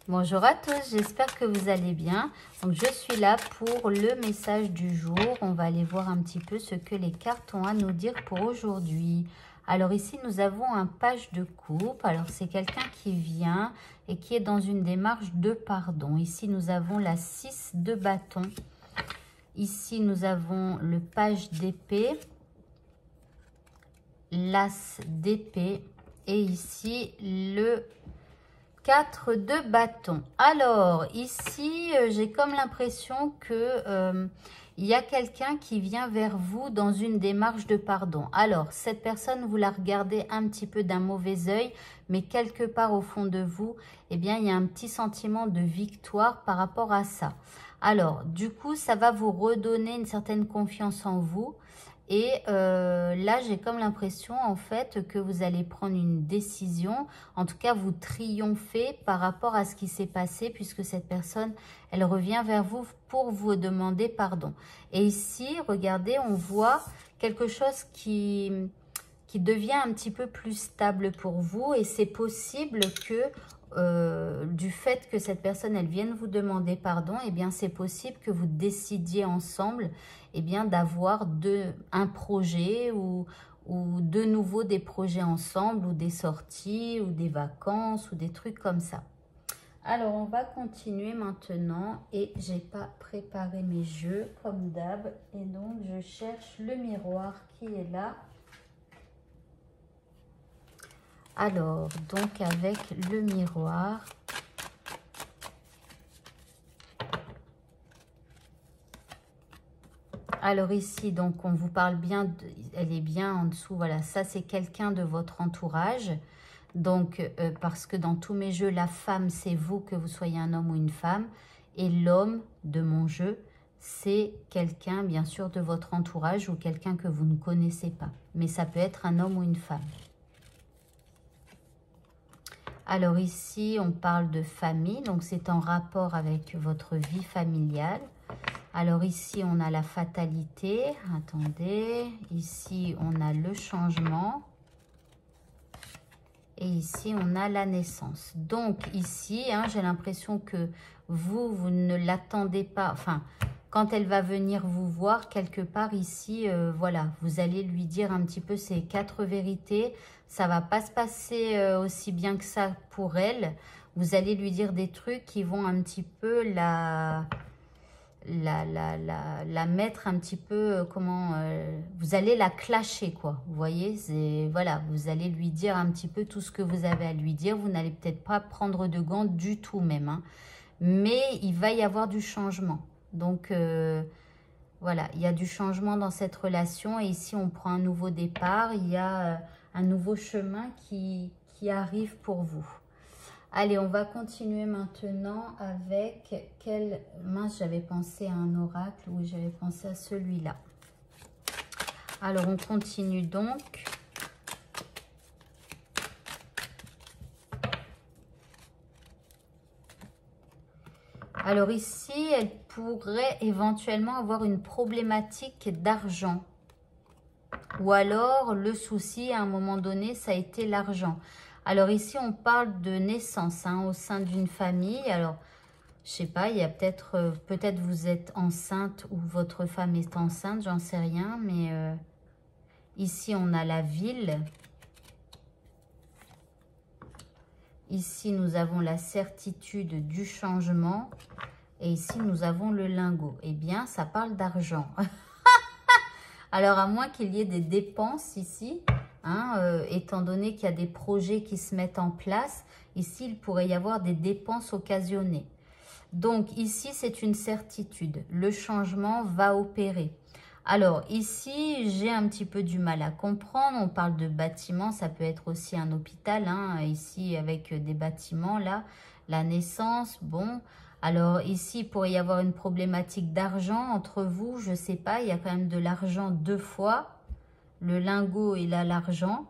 Bonjour à tous, j'espère que vous allez bien. Donc je suis là pour le message du jour. On va aller voir un petit peu ce que les cartes ont à nous dire pour aujourd'hui. Alors ici nous avons un page de coupe. Alors c'est quelqu'un qui vient et qui est dans une démarche de pardon. Ici nous avons la 6 de bâton. Ici nous avons le page d'épée, l'as d'épée et ici le 4 de bâton. Alors ici j'ai comme l'impression que il y a quelqu'un qui vient vers vous dans une démarche de pardon. Alors cette personne, vous la regardez un petit peu d'un mauvais œil, mais quelque part au fond de vous, eh bien il y a un petit sentiment de victoire par rapport à ça. Alors du coup ça va vous redonner une certaine confiance en vous. Et là, j'ai comme l'impression, en fait, que vous allez prendre une décision. En tout cas, vous triomphez par rapport à ce qui s'est passé, puisque cette personne, elle revient vers vous pour vous demander pardon. Et ici, regardez, on voit quelque chose qui devient un petit peu plus stable pour vous. Et c'est possible que du fait que cette personne, elle vienne vous demander pardon, eh bien, c'est possible que vous décidiez ensemble eh bien, d'avoir un projet ou de nouveau des projets ensemble ou des sorties ou des vacances ou des trucs comme ça. Alors, on va continuer maintenant et j'ai pas préparé mes jeux comme d'hab et donc je cherche le miroir qui est là. Alors, donc avec le miroir, alors ici, donc on vous parle bien, elle est bien en dessous, voilà, ça c'est quelqu'un de votre entourage. Donc, parce que dans tous mes jeux, la femme, c'est vous, que vous soyez un homme ou une femme. Et l'homme de mon jeu, c'est quelqu'un, bien sûr, de votre entourage ou quelqu'un que vous ne connaissez pas. Mais ça peut être un homme ou une femme. Alors ici, on parle de famille, donc c'est en rapport avec votre vie familiale. Alors ici, on a la fatalité. Attendez, ici, on a le changement. Et ici, on a la naissance. Donc ici, hein, j'ai l'impression que vous ne l'attendez pas. Enfin, quand elle va venir vous voir, quelque part ici, voilà, vous allez lui dire un petit peu ces 4 vérités. Ça ne va pas se passer aussi bien que ça pour elle. Vous allez lui dire des trucs qui vont un petit peu la mettre un petit peu, vous allez la clasher, quoi. Vous voyez, voilà, vous allez lui dire un petit peu tout ce que vous avez à lui dire. Vous n'allez peut-être pas prendre de gants du tout même, hein. Mais il va y avoir du changement. Donc, voilà, il y a du changement dans cette relation. Et ici, on prend un nouveau départ. Il y a un nouveau chemin qui arrive pour vous. Allez, on va continuer maintenant avec quel... Mince, j'avais pensé à un oracle. Oui, j'avais pensé à celui-là. Alors, on continue donc. Alors ici, elle pourrait éventuellement avoir une problématique d'argent. Ou alors, le souci, à un moment donné, ça a été l'argent. Alors ici, on parle de naissance hein, au sein d'une famille. Alors, je sais pas, il y a peut-être vous êtes enceinte ou votre femme est enceinte, j'en sais rien. Mais ici, on a la ville. Ici, nous avons la certitude du changement. Et ici, nous avons le lingot. Eh bien, ça parle d'argent. Alors, à moins qu'il y ait des dépenses ici, hein, étant donné qu'il y a des projets qui se mettent en place, ici, il pourrait y avoir des dépenses occasionnées. Donc, ici, c'est une certitude. Le changement va opérer. Alors, ici, j'ai un petit peu du mal à comprendre. On parle de bâtiment, ça peut être aussi un hôpital, hein, ici, avec des bâtiments, là. La naissance, bon... Alors ici, il pourrait y avoir une problématique d'argent entre vous. Je ne sais pas, il y a quand même de l'argent 2 fois. Le lingot, il a l'argent.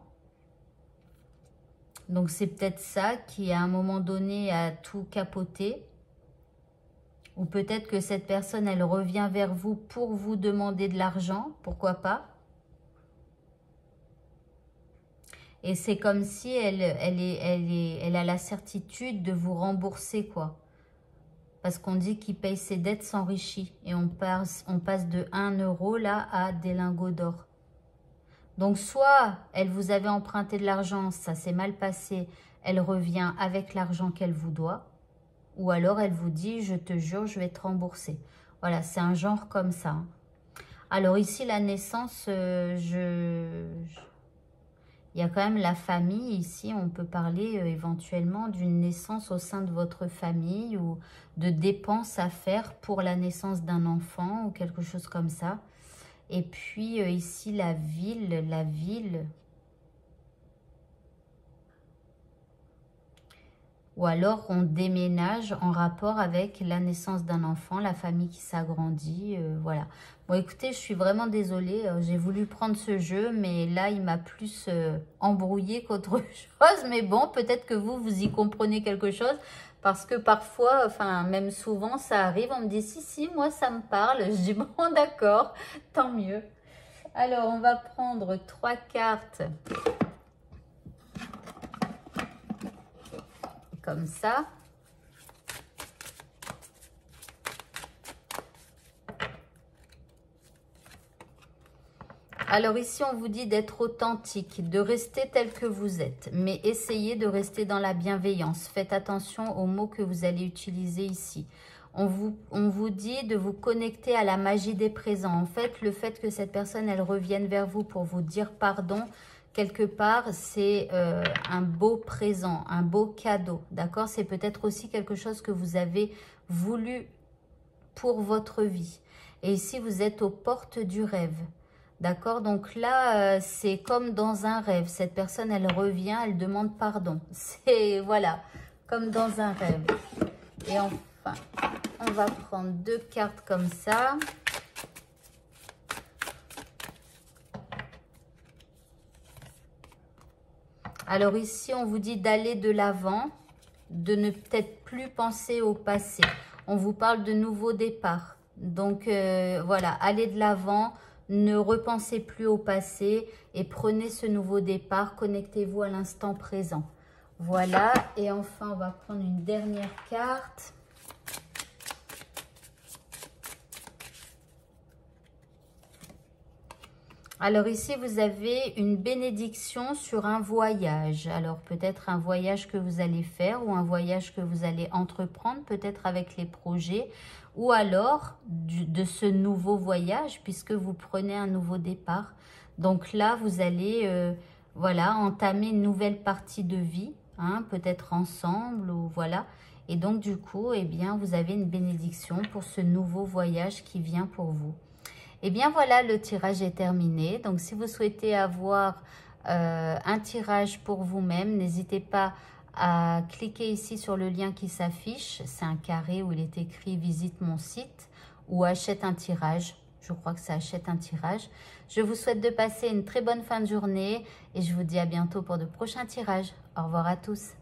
Donc c'est peut-être ça qui, à un moment donné, a tout capoté. Ou peut-être que cette personne, elle revient vers vous pour vous demander de l'argent. Pourquoi pas? Et c'est comme si elle a la certitude de vous rembourser, quoi. Parce qu'on dit qu'il paye ses dettes s'enrichit. Et on passe de 1 euro là à des lingots d'or. Donc soit elle vous avait emprunté de l'argent, ça s'est mal passé, elle revient avec l'argent qu'elle vous doit. Ou alors elle vous dit, je te jure, je vais te rembourser. Voilà, c'est un genre comme ça. Hein. Alors ici, la naissance, il y a quand même la famille. Ici, on peut parler éventuellement d'une naissance au sein de votre famille ou de dépenses à faire pour la naissance d'un enfant ou quelque chose comme ça. Et puis ici, la ville. Ou alors, on déménage en rapport avec la naissance d'un enfant, la famille qui s'agrandit, voilà. Bon, écoutez, je suis vraiment désolée. J'ai voulu prendre ce jeu, mais là, il m'a plus embrouillé qu'autre chose. Mais bon, peut-être que vous y comprenez quelque chose. Parce que parfois, enfin, même souvent, ça arrive. On me dit, si, moi, ça me parle. Je dis, bon, d'accord, tant mieux. Alors, on va prendre 3 cartes. Comme ça. Alors ici, on vous dit d'être authentique, de rester tel que vous êtes, mais essayez de rester dans la bienveillance. Faites attention aux mots que vous allez utiliser ici. On vous dit de vous connecter à la magie des présents. En fait, le fait que cette personne, elle revienne vers vous pour vous dire pardon, quelque part, c'est un beau présent, un beau cadeau, d'accord? C'est peut-être aussi quelque chose que vous avez voulu pour votre vie. Et ici, vous êtes aux portes du rêve, d'accord? Donc là, c'est comme dans un rêve. Cette personne, elle revient, elle demande pardon. C'est, voilà, comme dans un rêve. Et enfin, on va prendre 2 cartes comme ça. Alors ici, on vous dit d'aller de l'avant, de ne peut-être plus penser au passé. On vous parle de nouveau départ. Donc voilà, allez de l'avant, ne repensez plus au passé et prenez ce nouveau départ. Connectez-vous à l'instant présent. Voilà, et enfin, on va prendre une dernière carte. Alors ici, vous avez une bénédiction sur un voyage. Alors peut-être un voyage que vous allez faire ou un voyage que vous allez entreprendre, peut-être avec les projets. Ou alors de ce nouveau voyage puisque vous prenez un nouveau départ. Donc là, vous allez voilà, entamer une nouvelle partie de vie, hein, peut-être ensemble ou voilà. Et donc du coup, eh bien, vous avez une bénédiction pour ce nouveau voyage qui vient pour vous. Et bien voilà, le tirage est terminé. Donc si vous souhaitez avoir un tirage pour vous-même, n'hésitez pas à cliquer ici sur le lien qui s'affiche. C'est un carré où il est écrit « Visite mon site » ou « Achète un tirage ». Je crois que ça achète un tirage. Je vous souhaite de passer une très bonne fin de journée et je vous dis à bientôt pour de prochains tirages. Au revoir à tous.